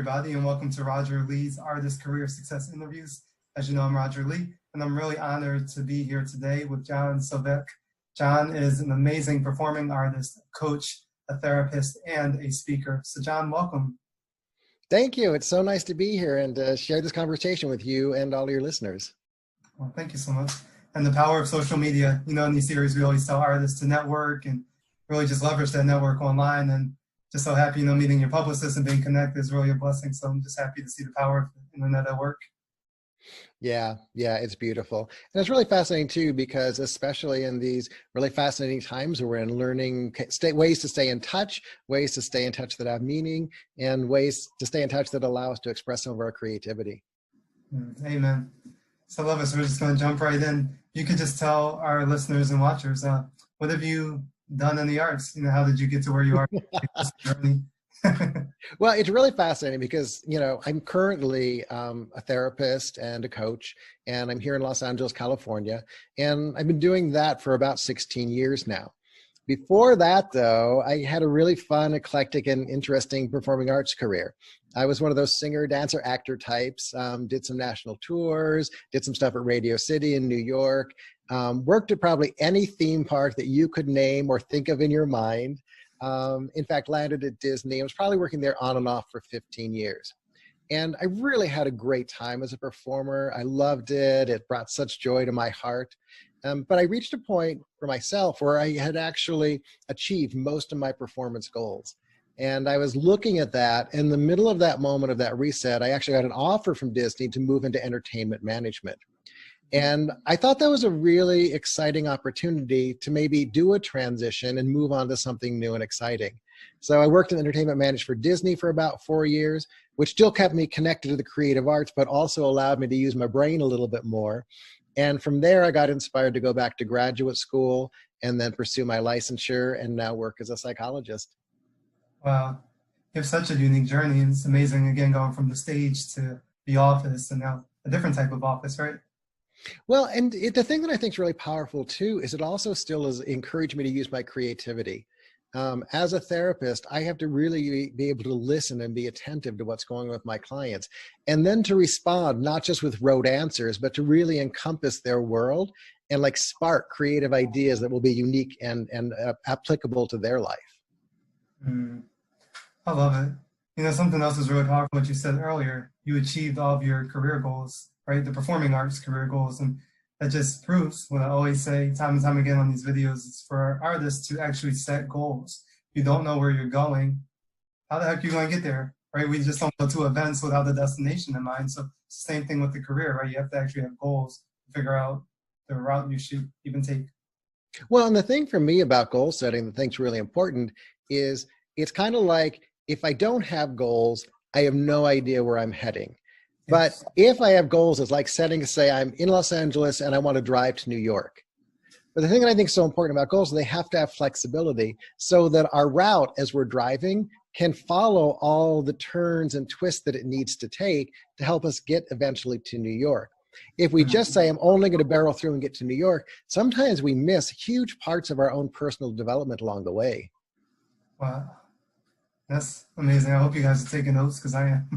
everybody, and welcome to Roger Lee's Artist Career Success Interviews. As you know, I'm Roger Lee, and I'm really honored to be here today with John SOVEC. John is an amazing performing artist, coach, a therapist, and a speaker. So John, welcome. Thank you. It's so nice to be here and share this conversation with you and all your listeners. Well, thank you so much. And the power of social media. You know, in these series, we always tell artists to network and really just leverage that network online. And just so happy, you know, meeting your publicist and being connected is really a blessing. So I'm just happy to see the power of the internet at work. Yeah, it's beautiful. And it's really fascinating too, because especially in these really fascinating times where we're in learning ways to stay in touch, ways to stay in touch that have meaning, and ways to stay in touch that allow us to express some of our creativity. Amen. So I love it. So we're just going to jump right in. You could just tell our listeners and watchers, what have you done in the arts? You know, how did you get to where you are? Well, it's really fascinating because, you know, I'm currently a therapist and a coach, and I'm here in Los Angeles, California, and I've been doing that for about 16 years now. Before that, though, I had a really fun, eclectic, and interesting performing arts career. I was one of those singer, dancer, actor types, did some national tours, did some stuff at Radio City in New York, worked at probably any theme park that you could name or think of in your mind. In fact, landed at Disney. I was probably working there on and off for 15 years. And I really had a great time as a performer. I loved it. It brought such joy to my heart. But I reached a point for myself where I had actually achieved most of my performance goals. And I was looking at that. In the middle of that moment of that reset, I actually got an offer from Disney to move into entertainment management. And I thought that was a really exciting opportunity to maybe do a transition and move on to something new and exciting. So I worked in entertainment management for Disney for about 4 years, which still kept me connected to the creative arts, but also allowed me to use my brain a little bit more. And from there, I got inspired to go back to graduate school and then pursue my licensure and now work as a psychologist. Wow. You have such a unique journey. And it's amazing, again, going from the stage to the office and now a different type of office, right? Well, and the thing that I think is really powerful too, is it also still has encouraged me to use my creativity. As a therapist, I have to really be able to listen and be attentive to what's going on with my clients, and then to respond, not just with rote answers, but to really encompass their world and like spark creative ideas that will be unique and applicable to their life. I love it. You know, something else is really powerful, what you said earlier. You achieved all of your career goals, right? The performing arts career goals. And that just proves what I always say time and time again on these videos. It's for our artists to actually set goals. You don't know where you're going. How the heck are you going to get there, right? We just don't go to events without the destination in mind. So it's the same thing with the career, right? You have to actually have goals to figure out the route you should even take. Well, and the thing for me about goal setting, the thing's really important is it's kind of like, if I don't have goals, I have no idea where I'm heading. But if I have goals, it's like say I'm in Los Angeles and I want to drive to New York. But the thing that I think is so important about goals is they have to have flexibility so that our route as we're driving can follow all the turns and twists that it needs to take to help us get eventually to New York. If we just say, I'm only going to barrel through and get to New York, sometimes we miss huge parts of our own personal development along the way. Wow. That's amazing. I hope you guys are taking notes because I am.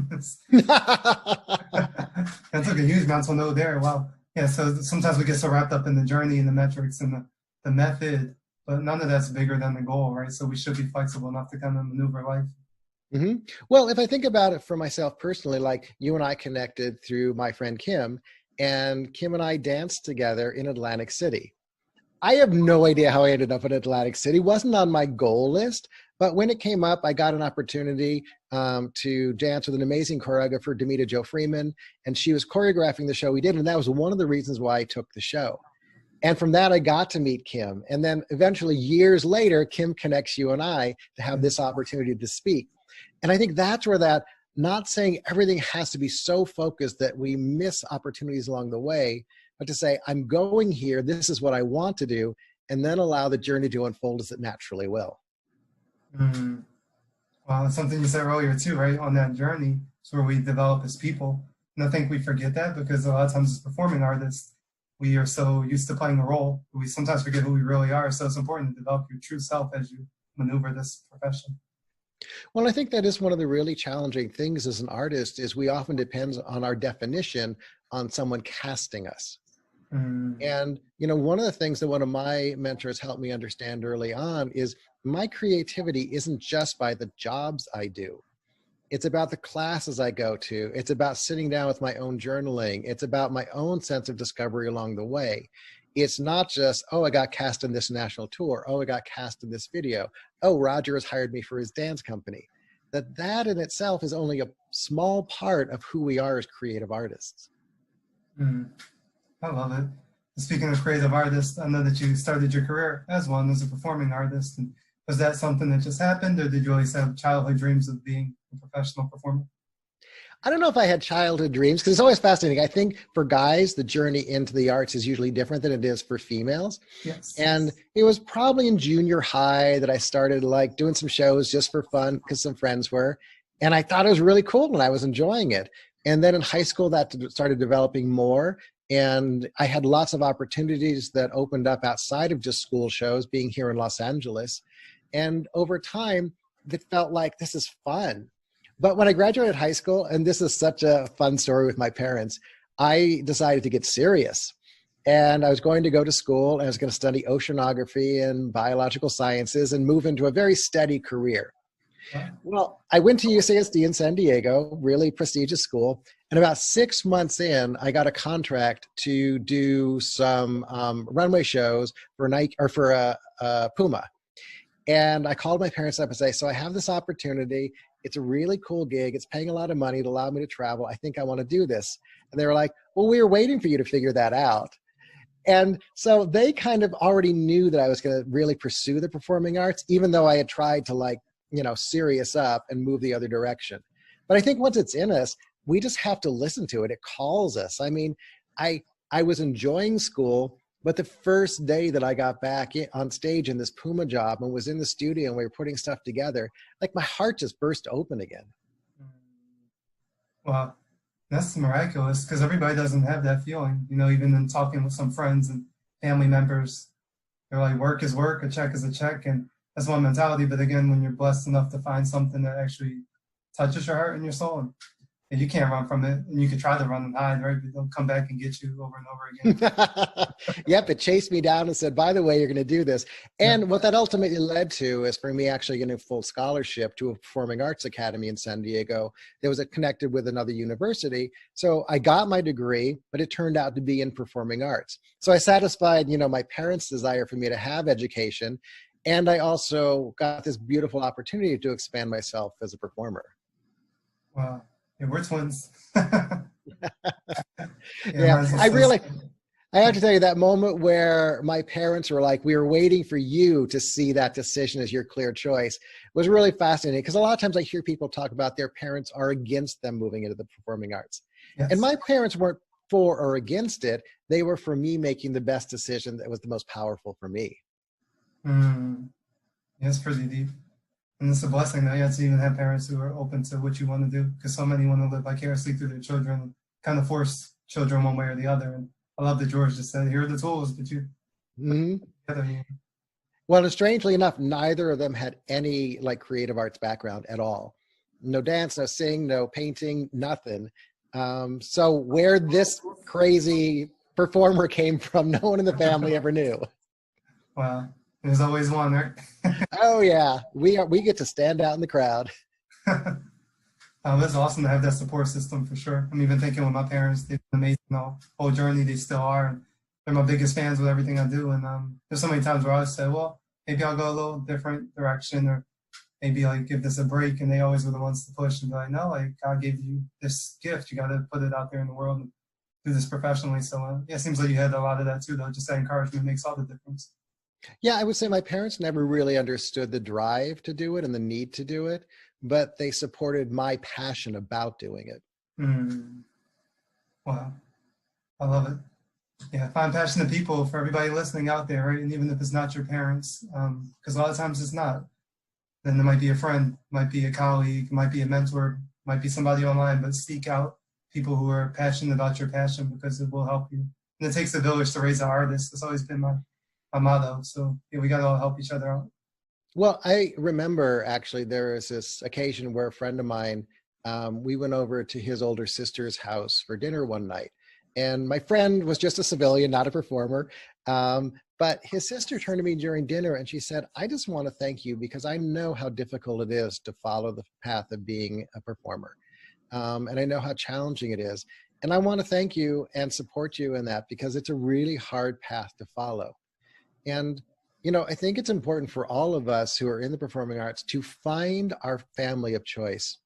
That took a huge mental note there. Wow. Yeah, so sometimes we get so wrapped up in the journey and the metrics and the method, but none of that's bigger than the goal, right? So we should be flexible enough to kind of maneuver life. Mm-hmm. Well, if I think about it for myself personally, like you and I connected through my friend Kim, and Kim and I danced together in Atlantic City. I have no idea how I ended up in Atlantic City. It wasn't on my goal list, but when it came up, I got an opportunity to dance with an amazing choreographer, Demita Jo Freeman, and she was choreographing the show we did, and that was one of the reasons why I took the show. And from that, I got to meet Kim. And then eventually, years later, Kim connects you and I to have this opportunity to speak. And I think that's where that, not saying everything has to be so focused that we miss opportunities along the way, but to say, I'm going here, this is what I want to do, and then allow the journey to unfold as it naturally will. Well, it's something you said earlier too, right? On that journey, it's where we develop as people. And I think we forget that because a lot of times as performing artists, we are so used to playing a role, we sometimes forget who we really are. So it's important to develop your true self as you maneuver this profession. Well, I think that is one of the really challenging things as an artist is we often depend on our definition on someone casting us. Mm, And, one of the things that one of my mentors helped me understand early on is my creativity isn't just by the jobs I do. It's about the classes I go to. It's about sitting down with my own journaling. It's about my own sense of discovery along the way. It's not just, oh, I got cast in this national tour. Oh, I got cast in this video. Oh, Roger has hired me for his dance company. That in itself is only a small part of who we are as creative artists. mm, I love it. Speaking of creative artists, I know that you started your career as one, as a performing artist. And was that something that just happened, or did you always have childhood dreams of being a professional performer? I don't know if I had childhood dreams because it's always fascinating. I think for guys, the journey into the arts is usually different than it is for females. Yes. And it was probably in junior high that I started like doing some shows just for fun because some friends were. And I thought it was really cool and I was enjoying it. And then in high school, that started developing more. And I had lots of opportunities that opened up outside of just school shows, being here in Los Angeles. And over time, it felt like this is fun. But when I graduated high school, and this is such a fun story with my parents, I decided to get serious. And I was going to go to school and I was going to study oceanography and biological sciences and move into a very steady career. Wow. Well, I went to UCSD in San Diego, really prestigious school. And about 6 months in, I got a contract to do some runway shows for Nike or for Puma. And I called my parents up and say, so I have this opportunity. It's a really cool gig. It's paying a lot of money to allow me to travel. I think I want to do this. And they were like, well, we were waiting for you to figure that out. And so they kind of already knew that I was going to really pursue the performing arts, even though I had tried to serious up and move the other direction. But I think once it's in us, we just have to listen to it. It calls us. I mean, I was enjoying school, but the first day that I got back on stage in this Puma job and was in the studio and we were putting stuff together, like my heart just burst open again. Wow, that's miraculous because everybody doesn't have that feeling. Even in talking with some friends and family members, they're like, work is work, a check is a check. And that's one mentality. But again, when you're blessed enough to find something that actually touches your heart and your soul, and you can't run from it, and you can try to run and hide, right? But they'll come back and get you over and over again. Yep, it chased me down and said, by the way, you're going to do this. And what that ultimately led to is for me actually getting a full scholarship to a performing arts academy in San Diego that was connected with another university. So I got my degree, but it turned out to be in performing arts. So I satisfied, my parents' desire for me to have education. And I also got this beautiful opportunity to expand myself as a performer. Wow. Yeah, we're twins. Yeah, I have to tell you that moment where my parents were like, we were waiting for you to see that decision as your clear choice was really fascinating because a lot of times I hear people talk about their parents are against them moving into the performing arts. Yes. And my parents weren't for or against it. They were for me making the best decision that was the most powerful for me. Yeah, it's pretty deep. And it's a blessing that you have to even have parents who are open to what you want to do, because so many want to live vicariously through their children and kind of force children one way or the other. And I love that George just said, here are the tools that you Well, and strangely enough, neither of them had any creative arts background at all. No dance, no sing, no painting, nothing. So where this crazy performer came from, no one in the family ever knew. Wow. There's always one, right? Oh yeah, we get to stand out in the crowd. It's awesome to have that support system for sure. I'm even thinking with my parents, they've been amazing the whole journey. They still are. And they're my biggest fans with everything I do. And there's so many times where I say, well, maybe I'll go a little different direction, or maybe give this a break. And they always were the ones to push and be like, no, God gave you this gift. You got to put it out there in the world and do this professionally. So yeah, it seems like you had a lot of that too, though. Just that encouragement makes all the difference. Yeah, I would say my parents never really understood the drive to do it and the need to do it, but they supported my passion about doing it. Wow. I love it. Yeah, find passionate people for everybody listening out there, right? And even if it's not your parents, because a lot of times it's not, then there might be a friend, might be a colleague, might be a mentor, might be somebody online, but seek out people who are passionate about your passion because it will help you. And it takes a village to raise an artist. That's always been my motto. So yeah, we got to all help each other out. Well, I remember actually there was this occasion where a friend of mine, we went over to his older sister's house for dinner one night. And my friend was just a civilian, not a performer. But his sister turned to me during dinner and she said, I just want to thank you because I know how difficult it is to follow the path of being a performer. And I know how challenging it is. And I want to thank you and support you in that because it's a really hard path to follow. And, you know, I think it's important for all of us who are in the performing arts to find our family of choice.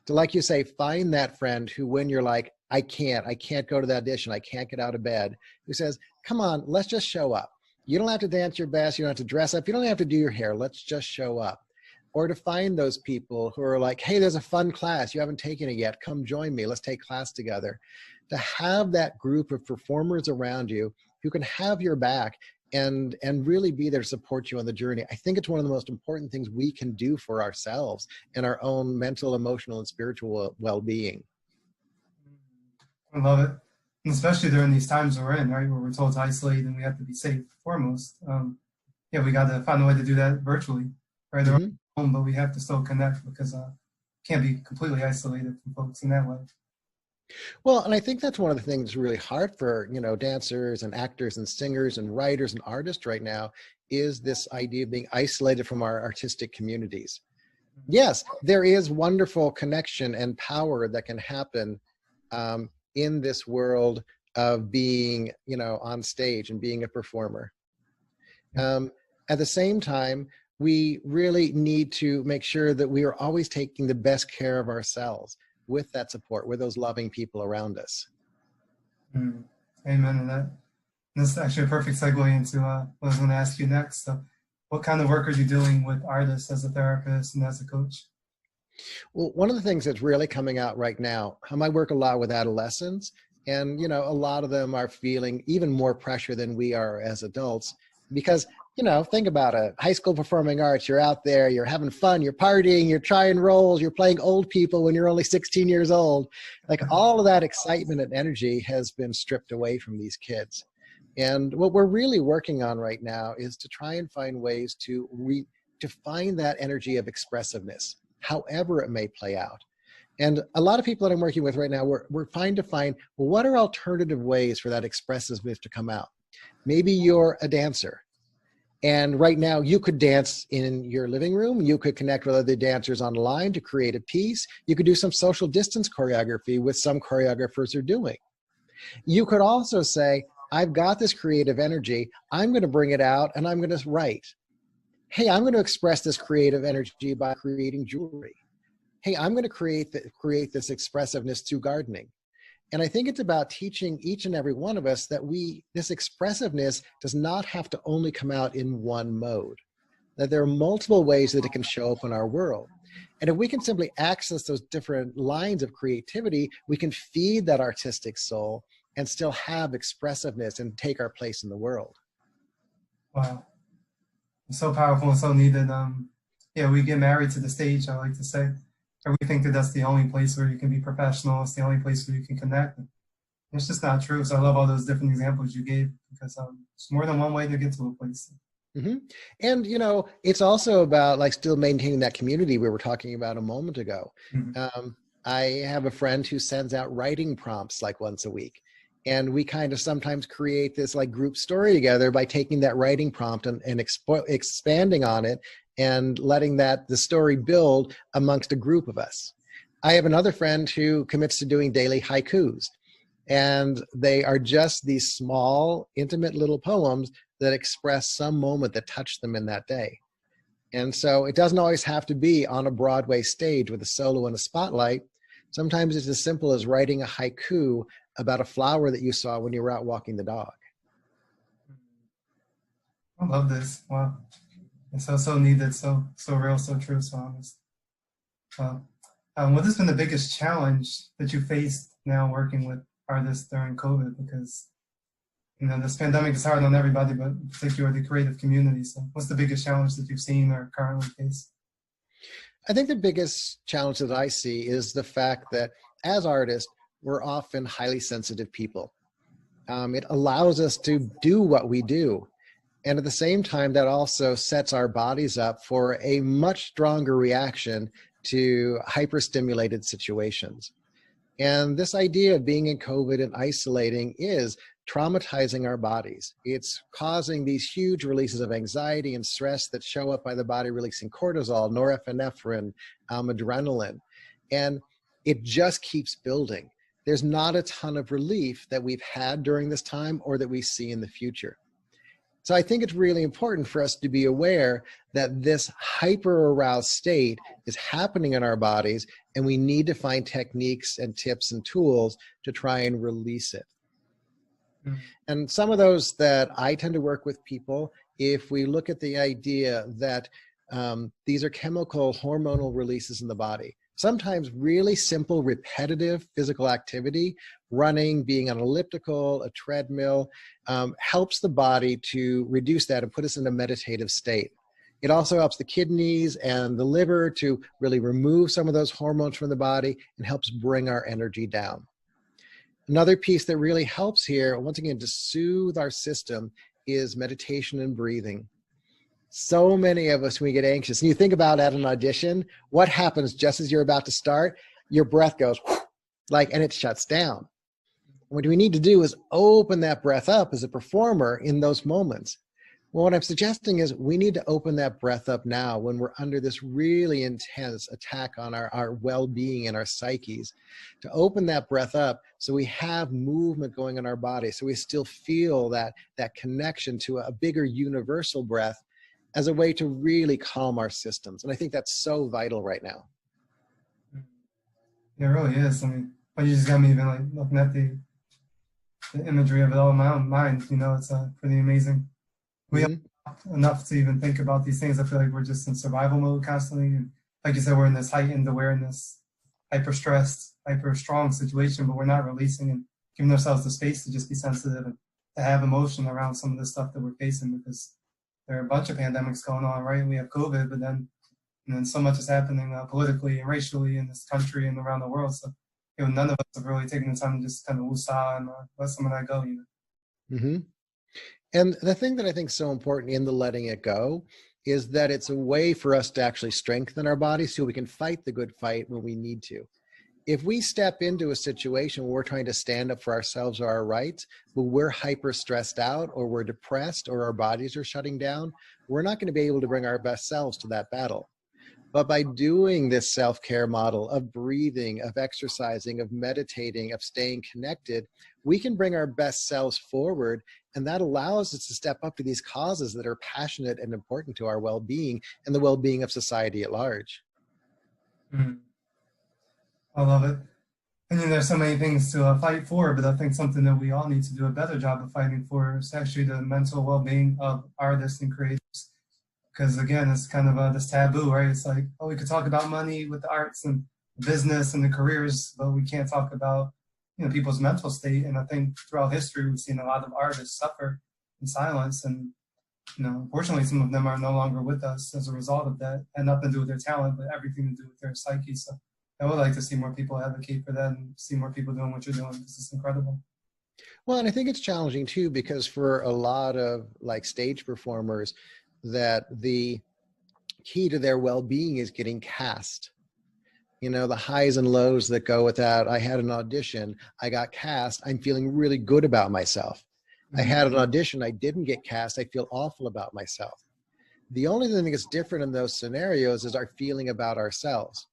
To, like you say, find that friend who, when you're like, I can't go to the audition, I can't get out of bed, who says, come on, let's just show up. You don't have to dance your best, you don't have to dress up, you don't have to do your hair, let's just show up. Or to find those people who are like, hey, there's a fun class, you haven't taken it yet, come join me, let's take class together. To have that group of performers around you who can have your back and really be there to support you on the journey. I think it's one of the most important things we can do for ourselves and our own mental, emotional, and spiritual well-being. I love it. And especially during these times we're in, right, where we're told to isolate and we have to be safe foremost. Yeah, we got to find a way to do that virtually, right? They're home, but we have to still connect because can't be completely isolated from folks in that way. Well, and I think that's one of the things that's really hard for, you know, dancers and actors and singers and writers and artists right now is this idea of being isolated from our artistic communities. Yes, there is wonderful connection and power that can happen in this world of being, you know, on stage and being a performer. At the same time, we really need to make sure that we are always taking the best care of ourselves with that support, with those loving people around us. Amen to that. And this is actually a perfect segue into what I was going to ask you next. So what kind of work are you doing with artists as a therapist and as a coach? Well, one of the things that's really coming out right now, I work a lot with adolescents, and, you know, a lot of them are feeling even more pressure than we are as adults because, you know, think about it. High school performing arts, you're out there, you're having fun, you're partying, you're trying roles, you're playing old people when you're only 16 years old. Like all of that excitement and energy has been stripped away from these kids. And what we're really working on right now is to try and find ways to find that energy of expressiveness, however it may play out. And a lot of people that I'm working with right now, we're trying to find, well, what are alternative ways for that expressiveness to come out? Maybe you're a dancer. And right now you could dance in your living room. You could connect with other dancers online to create a piece. You could do some social distance choreography, which some choreographers are doing. You could also say, I've got this creative energy. I'm going to bring it out and I'm going to write. Hey, I'm going to express this creative energy by creating jewelry. Hey, I'm going to create this expressiveness through gardening. And I think it's about teaching each and every one of us that this expressiveness does not have to only come out in one mode, that there are multiple ways that it can show up in our world. And if we can simply access those different lines of creativity, we can feed that artistic soul and still have expressiveness and take our place in the world. Wow. It's so powerful and so needed. Yeah, we get married to the stage, I like to say. Or we think that that's the only place where you can be professional. It's the only place where you can connect. And it's just not true. So I love all those different examples you gave because it's more than one way to get to a place. And, you know, it's also about like still maintaining that community we were talking about a moment ago. I have a friend who sends out writing prompts like once a week. And we kind of sometimes create this like group story together by taking that writing prompt and expanding on it and letting the story build amongst a group of us. I have another friend who commits to doing daily haikus. And they are just these small, intimate little poems that express some moment that touched them in that day. And so it doesn't always have to be on a Broadway stage with a solo and a spotlight. Sometimes it's as simple as writing a haiku about a flower that you saw when you were out walking the dog. I love this. Wow. It's so needed, so real, so true, so honest. What has been the biggest challenge that you faced now working with artists during COVID? Because, you know, this pandemic is hard on everybody, but in particular the creative community. So what's the biggest challenge that you've seen or currently face? I think the biggest challenge that I see is the fact that as artists, we're often highly sensitive people. It allows us to do what we do. And at the same time, that also sets our bodies up for a much stronger reaction to hyperstimulated situations. And this idea of being in COVID and isolating is traumatizing our bodies. It's causing these huge releases of anxiety and stress that show up by the body releasing cortisol, norepinephrine, adrenaline. And it just keeps building. There's not a ton of relief that we've had during this time or that we see in the future. So I think it's really important for us to be aware that this hyper-aroused state is happening in our bodies, and we need to find techniques and tips and tools to try and release it. Mm-hmm. And some of those that I tend to work with people, if we look at the idea that these are chemical hormonal releases in the body, sometimes really simple, repetitive physical activity, running, being on an elliptical, a treadmill, helps the body to reduce that and put us in a meditative state. It also helps the kidneys and the liver to really remove some of those hormones from the body and helps bring our energy down. Another piece that really helps here, once again, to soothe our system, is meditation and breathing. So many of us, when we get anxious, and you think about at an audition, what happens just as you're about to start? Your breath goes and it shuts down. What we need to do is open that breath up as a performer in those moments. Well, what I'm suggesting is we need to open that breath up now when we're under this really intense attack on our well-being and our psyches, to open that breath up so we have movement going in our body, so we still feel that connection to a bigger universal breath as a way to really calm our systems. And I think that's so vital right now. It really is. I mean, but you just got me even like looking at the imagery of it all in my own mind. You know, it's pretty amazing. We have enough to even think about these things. I feel like we're just in survival mode constantly. And like you said, we're in this heightened awareness, hyper stressed, hyper strong situation, but we're not releasing and giving ourselves the space to just be sensitive and to have emotion around some of the stuff that we're facing, because there are a bunch of pandemics going on, right? We have COVID, but then so much is happening politically and racially in this country and around the world. So, you know, none of us have really taken the time to just kind of woosah and let some of that go, you know. Mm-hmm. And the thing that I think is so important in the letting it go is that it's a way for us to actually strengthen our bodies so we can fight the good fight when we need to. If we step into a situation where we're trying to stand up for ourselves or our rights, but we're hyper stressed out or we're depressed or our bodies are shutting down, we're not going to be able to bring our best selves to that battle. But by doing this self-care model of breathing, of exercising, of meditating, of staying connected, we can bring our best selves forward, and that allows us to step up to these causes that are passionate and important to our well-being and the well-being of society at large. Mm-hmm. I love it. And then there's so many things to fight for, but I think something that we all need to do a better job of fighting for is actually the mental well-being of artists and creators. Because again, it's kind of this taboo, right? It's like, oh, we could talk about money with the arts and business and the careers, but we can't talk about, you know, people's mental state. And I think throughout history, we've seen a lot of artists suffer in silence. And, you know, unfortunately, some of them are no longer with us as a result of that. And nothing to do with their talent, but everything to do with their psyche. So I would like to see more people advocate for that and see more people doing what you're doing, because it's incredible. Well, and I think it's challenging too, because for a lot of like stage performers, that the key to their well-being is getting cast. You know, the highs and lows that go with that. I had an audition, I got cast, I'm feeling really good about myself. I had an audition, I didn't get cast, I feel awful about myself. The only thing that's different in those scenarios is our feeling about ourselves.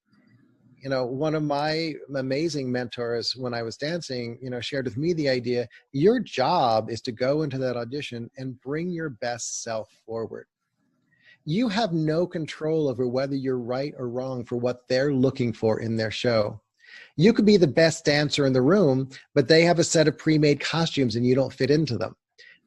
You know, one of my amazing mentors when I was dancing, you know, shared with me the idea, your job is to go into that audition and bring your best self forward. You have no control over whether you're right or wrong for what they're looking for in their show. You could be the best dancer in the room, but they have a set of pre-made costumes and you don't fit into them.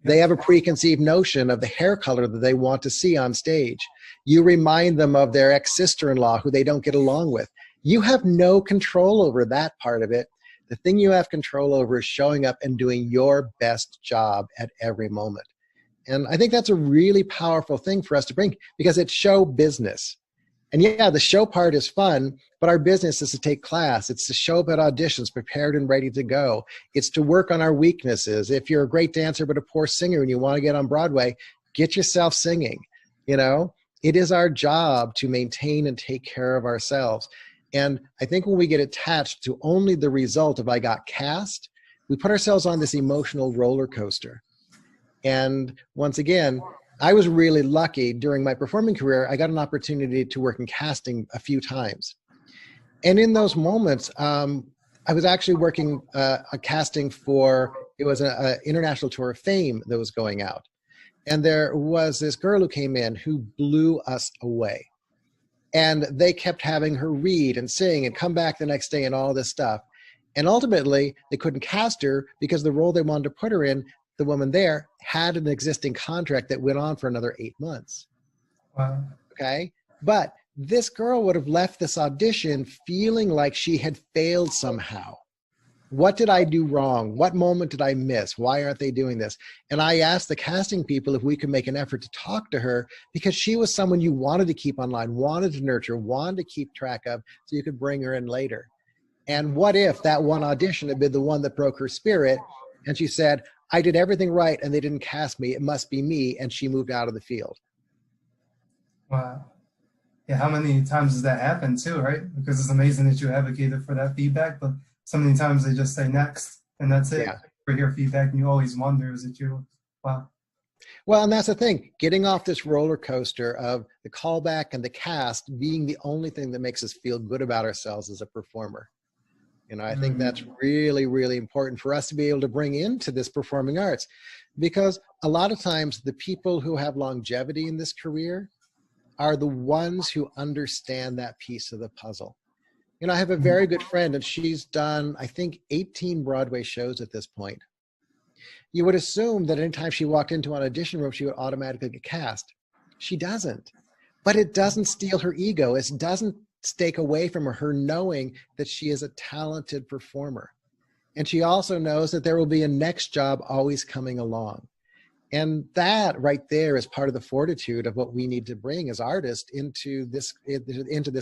They have a preconceived notion of the hair color that they want to see on stage. You remind them of their ex-sister-in-law who they don't get along with. You have no control over that part of it. The thing you have control over is showing up and doing your best job at every moment. And I think that's a really powerful thing for us to bring, because it's show business. And yeah, the show part is fun, but our business is to take class. It's to show up at auditions prepared and ready to go. It's to work on our weaknesses. If you're a great dancer but a poor singer and you want to get on Broadway, get yourself singing. You know, it is our job to maintain and take care of ourselves. And I think when we get attached to only the result of I got cast, we put ourselves on this emotional roller coaster. And once again, I was really lucky during my performing career. I got an opportunity to work in casting a few times. And in those moments, I was actually working a casting for, it was an international tour of fame that was going out. And there was this girl who came in who blew us away. And they kept having her read and sing and come back the next day and all this stuff. And ultimately, they couldn't cast her because the role they wanted to put her in, the woman there, had an existing contract that went on for another 8 months. Wow. Okay? But this girl would have left this audition feeling like she had failed somehow. What did I do wrong? What moment did I miss? Why aren't they doing this? And I asked the casting people if we could make an effort to talk to her, because she was someone you wanted to keep online, wanted to nurture, wanted to keep track of, so you could bring her in later. And what if that one audition had been the one that broke her spirit, and she said, I did everything right and they didn't cast me, it must be me, and she moved out of the field. Wow. Yeah, how many times does that happen too, right? Because it's amazing that you advocated for that feedback, but so many times they just say next, and that's it. Yeah. For your feedback, and you always wonder, is it you? Wow. Well, and that's the thing, getting off this roller coaster of the callback and the cast being the only thing that makes us feel good about ourselves as a performer. You know, I think that's really, really important for us to be able to bring into this performing arts, because a lot of times the people who have longevity in this career are the ones who understand that piece of the puzzle. You know, I have a very good friend, and she's done, I think, 18 Broadway shows at this point. You would assume that anytime she walked into an audition room, she would automatically get cast. She doesn't. But it doesn't steal her ego. It doesn't take away from her knowing that she is a talented performer. And she also knows that there will be a next job always coming along. And that right there is part of the fortitude of what we need to bring as artists into this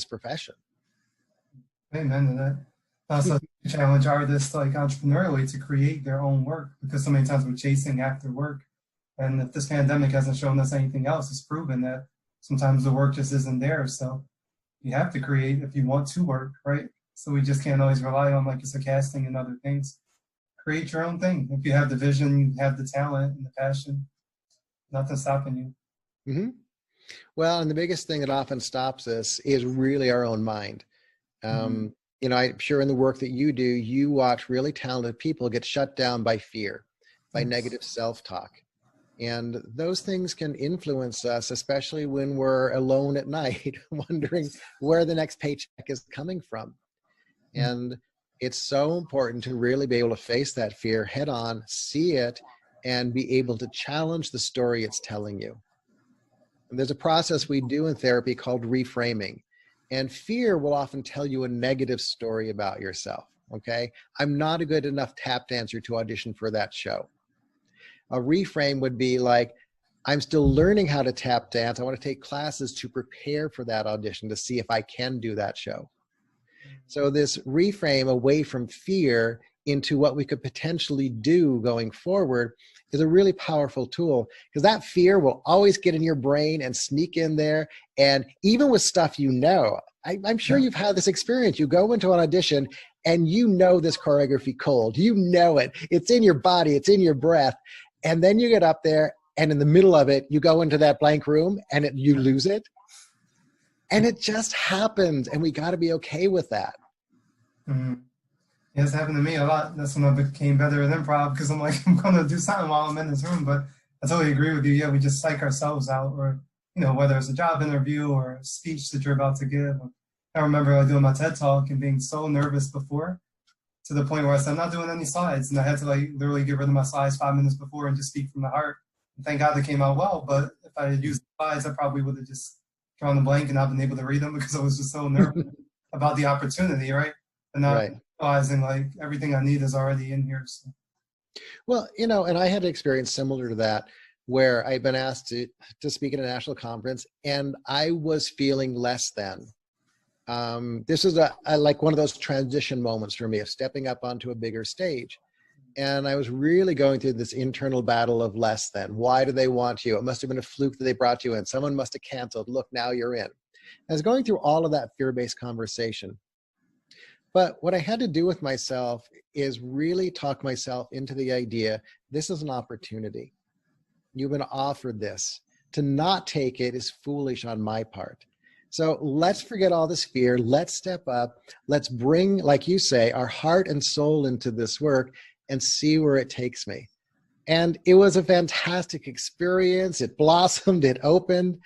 profession. Amen to that. Also challenge artists, like entrepreneurially, to create their own work, because so many times we're chasing after work. And if this pandemic hasn't shown us anything else, it's proven that sometimes the work just isn't there. So you have to create if you want to work, right? So we just can't always rely on, like you said, casting and other things. Create your own thing. If you have the vision, you have the talent and the passion, nothing's stopping you. Mm-hmm. Well, and the biggest thing that often stops us is really our own mind. You know, I'm sure in the work that you do, you watch really talented people get shut down by fear, by negative self-talk. And those things can influence us, especially when we're alone at night, wondering where the next paycheck is coming from. And it's so important to really be able to face that fear head on, see it, and be able to challenge the story it's telling you. And there's a process we do in therapy called reframing. And fear will often tell you a negative story about yourself, okay? I'm not a good enough tap dancer to audition for that show. A reframe would be like, I'm still learning how to tap dance. I want to take classes to prepare for that audition to see if I can do that show. So this reframe away from fear into what we could potentially do going forward is a really powerful tool, because that fear will always get in your brain and sneak in there. And even with stuff you know, I'm sure you've had this experience. You go into an audition and you know this choreography cold. You know it. It's in your body. It's in your breath. And then you get up there and in the middle of it, you go into that blank room and you lose it. And it just happens. And we got to be okay with that. Mm-hmm. Yeah, it's happened to me a lot. That's when I became better at improv, because I'm like, I'm going to do something while I'm in this room. But I totally agree with you. Yeah, we just psych ourselves out, or, you know, whether it's a job interview or a speech that you're about to give. I remember doing my TED Talk and being so nervous before, to the point where I said, I'm not doing any slides. And I had to like literally get rid of my slides 5 minutes before and just speak from the heart. And thank God they came out well. But if I had used slides, I probably would have just drawn a blank and not been able to read them, because I was just so nervous about the opportunity, right? And not realizing like everything I need is already in here. So. Well, you know, and I had an experience similar to that, where I'd been asked to speak at a national conference and I was feeling less than. This is like one of those transition moments for me of stepping up onto a bigger stage. And I was really going through this internal battle of less than. Why do they want you? It must have been a fluke that they brought you in. Someone must have canceled. Look, now you're in. I was going through all of that fear-based conversation. But what I had to do with myself is really talk myself into the idea, this is an opportunity. You've been offered this. To not take it is foolish on my part. So let's forget all this fear. Let's step up. Let's bring, like you say, our heart and soul into this work and see where it takes me. And it was a fantastic experience. It blossomed, it opened.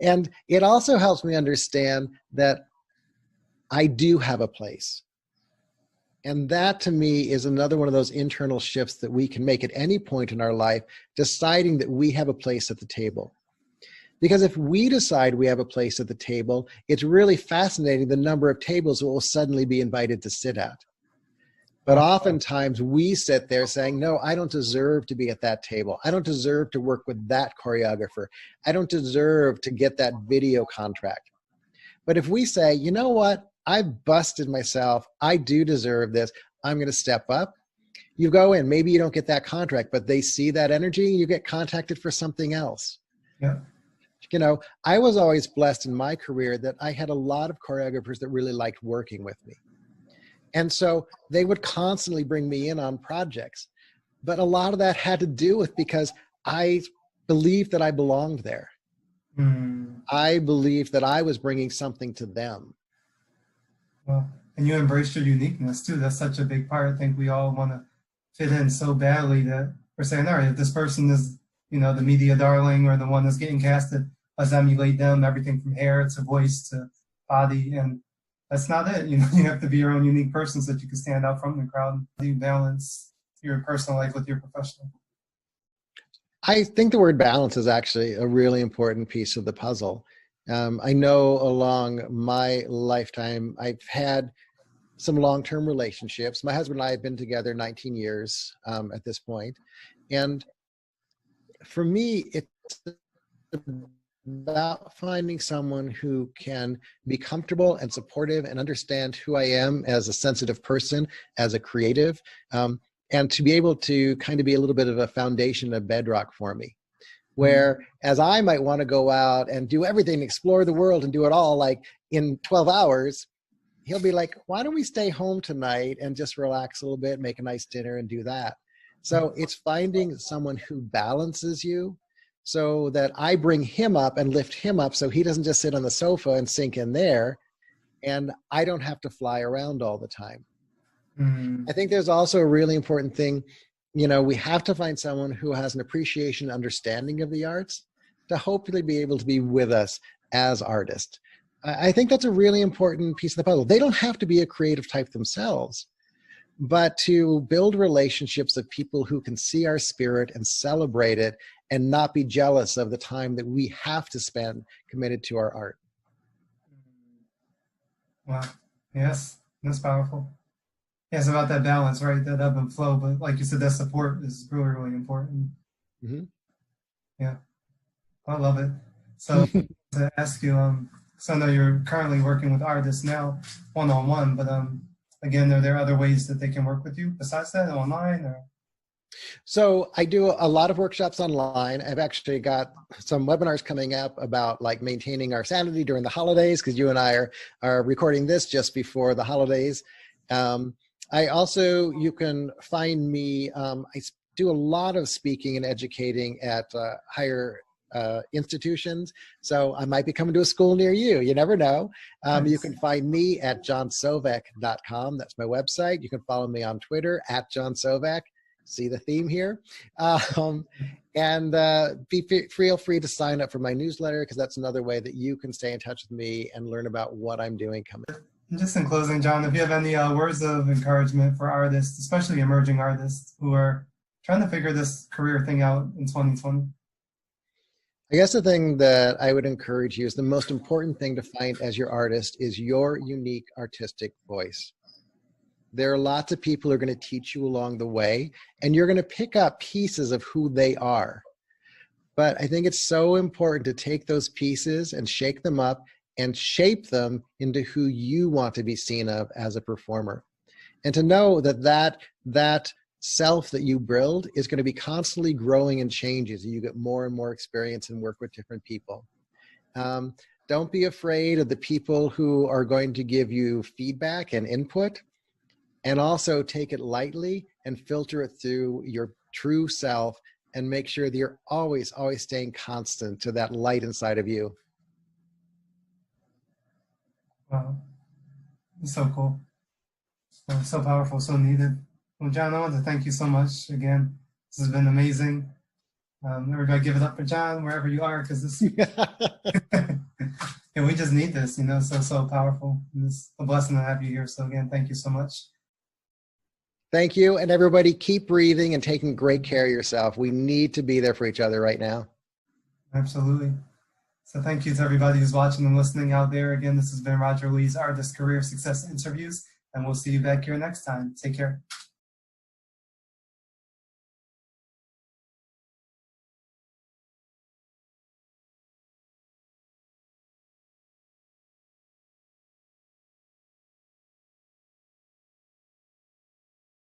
And it also helps me understand that I do have a place. And that to me is another one of those internal shifts that we can make at any point in our life, deciding that we have a place at the table. Because if we decide we have a place at the table, it's really fascinating the number of tables that we'll suddenly be invited to sit at. But oftentimes we sit there saying, no, I don't deserve to be at that table. I don't deserve to work with that choreographer. I don't deserve to get that video contract. But if we say, you know what? I've busted myself. I do deserve this. I'm going to step up. You go in. Maybe you don't get that contract, but they see that energy. You get contacted for something else. Yeah. You know, I was always blessed in my career that I had a lot of choreographers that really liked working with me. And so they would constantly bring me in on projects. But a lot of that had to do with because I believed that I belonged there. I believed that I was bringing something to them. Well, and you embraced your uniqueness too. That's such a big part. I think we all want to fit in so badly that we're saying, all right, if this person is, you know, the media darling or the one that's getting casted, let's emulate them, everything from hair to voice to body. And that's not it. You know, you have to be your own unique person so that you can stand out from the crowd. You balance your personal life with your professional. I think the word balance is actually a really important piece of the puzzle. I know along my lifetime, I've had some long-term relationships. My husband and I have been together 19 years at this point. And for me, it's about finding someone who can be comfortable and supportive and understand who I am as a sensitive person, as a creative, and to be able to kind of be a little bit of a foundation, a bedrock for me. Whereas I might want to go out and do everything, explore the world and do it all like in 12 hours, he'll be like, why don't we stay home tonight and just relax a little bit, make a nice dinner and do that. So it's finding someone who balances you so that I bring him up and lift him up so he doesn't just sit on the sofa and sink in there and I don't have to fly around all the time. I think there's also a really important thing. You know, we have to find someone who has an appreciation and understanding of the arts to hopefully be able to be with us as artists. I think that's a really important piece of the puzzle. They don't have to be a creative type themselves, but to build relationships of people who can see our spirit and celebrate it and not be jealous of the time that we have to spend committed to our art. Wow. Yes, that's powerful. Yeah, it's about that balance, right? That ebb and flow. But like you said, that support is really, really important. Yeah, I love it. So to ask you, so I know you're currently working with artists now, one-on-one, but again, are there other ways that they can work with you besides that, online or? So I do a lot of workshops online. I've actually got some webinars coming up about like maintaining our sanity during the holidays, because you and I are recording this just before the holidays. I also, you can find me, I do a lot of speaking and educating at higher institutions. So I might be coming to a school near you. You never know. Nice. You can find me at johnsovec.com. That's my website. You can follow me on Twitter at johnsovec. See the theme here. And feel free to sign up for my newsletter, because that's another way that you can stay in touch with me and learn about what I'm doing coming. Just in closing, John, if you have any words of encouragement for artists, especially emerging artists who are trying to figure this career thing out in 2020. I guess the thing that I would encourage you is the most important thing to find as your artist is your unique artistic voice. There are lots of people who are going to teach you along the way, and you're going to pick up pieces of who they are. But I think it's so important to take those pieces and shake them up and shape them into who you want to be seen of as a performer. And to know that self that you build is going to be constantly growing and changes. You get more and more experience and work with different people. Don't be afraid of the people who are going to give you feedback and input, and also take it lightly and filter it through your true self and make sure that you're always, always staying constant to that light inside of you. Wow. It's so cool. So powerful, so needed. Well, John, I want to thank you so much again. This has been amazing. Everybody give it up for John, wherever you are, because this, yeah, we just need this, you know, so powerful. And it's a blessing to have you here. So again, thank you so much. Thank you. And everybody keep breathing and taking great care of yourself. We need to be there for each other right now. Absolutely. So thank you to everybody who's watching and listening out there. Again, this has been Roger Lee's Artist Career Success Interviews, and we'll see you back here next time. Take care.